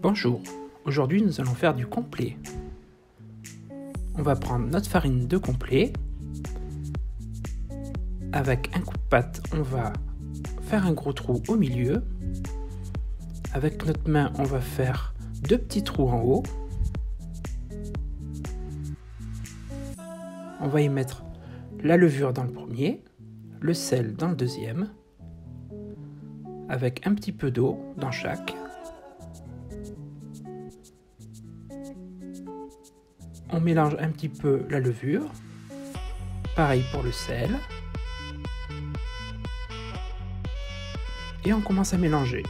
Bonjour, aujourd'hui nous allons faire du complet. On va prendre notre farine de complet. Avec un coup de pâte, on va faire un gros trou au milieu. Avec notre main, on va faire deux petits trous en haut. On va y mettre la levure dans le premier, le sel dans le deuxième, avec un petit peu d'eau dans chaque. On mélange un petit peu la levure, pareil pour le sel, et on commence à mélanger.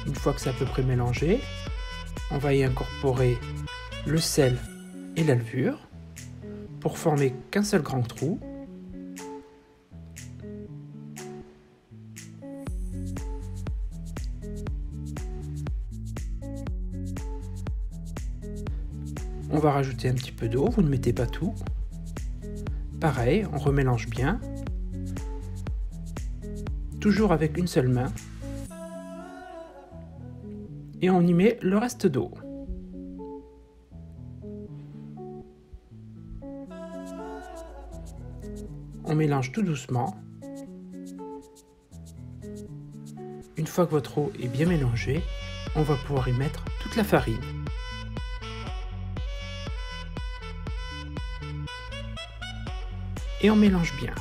Une fois que c'est à peu près mélangé, on va y incorporer le sel et la levure pour former qu'un seul grand trou. On va rajouter un petit peu d'eau, vous ne mettez pas tout. Pareil, on remélange bien. Toujours avec une seule main. Et on y met le reste d'eau. On mélange tout doucement. Une fois que votre eau est bien mélangée, on va pouvoir y mettre toute la farine. Et on mélange bien.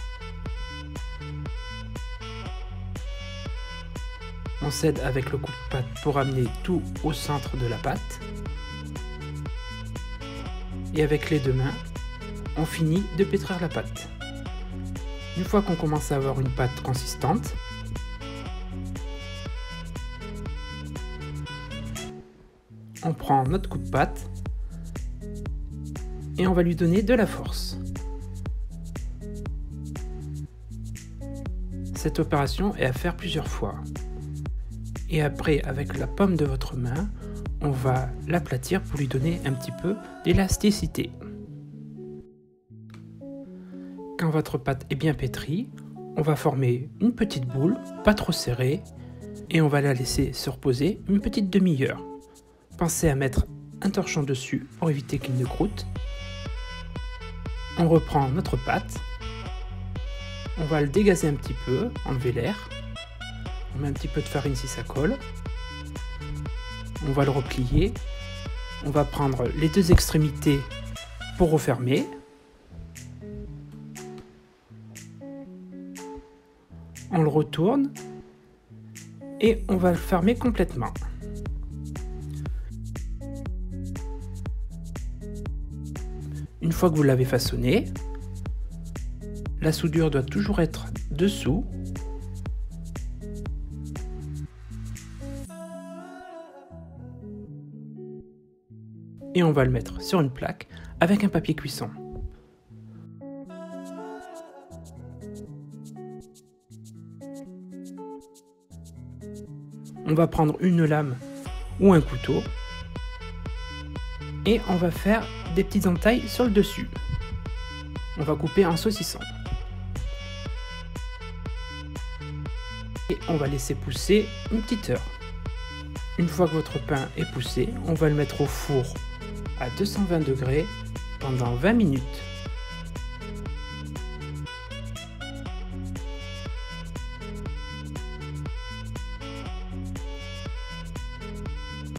On s'aide avec le coup de pâte pour amener tout au centre de la pâte. Et avec les deux mains, on finit de pétrir la pâte. Une fois qu'on commence à avoir une pâte consistante, on prend notre coup de pâte et on va lui donner de la force. Cette opération est à faire plusieurs fois. Et après, avec la paume de votre main, on va l'aplatir pour lui donner un petit peu d'élasticité. Quand votre pâte est bien pétrie, on va former une petite boule, pas trop serrée, et on va la laisser se reposer une petite demi-heure. Pensez à mettre un torchon dessus pour éviter qu'il ne croûte. On reprend notre pâte. On va le dégazer un petit peu, enlever l'air. On met un petit peu de farine si ça colle. On va le replier. On va prendre les deux extrémités pour refermer. On le retourne et on va le fermer complètement. Une fois que vous l'avez façonné, la soudure doit toujours être dessous. Et on va le mettre sur une plaque avec un papier cuisson. On va prendre une lame ou un couteau et on va faire des petites entailles sur le dessus. On va couper en saucisson. Et on va laisser pousser une petite heure. Une fois que votre pain est poussé, on va le mettre au four à 220 degrés pendant 20 minutes.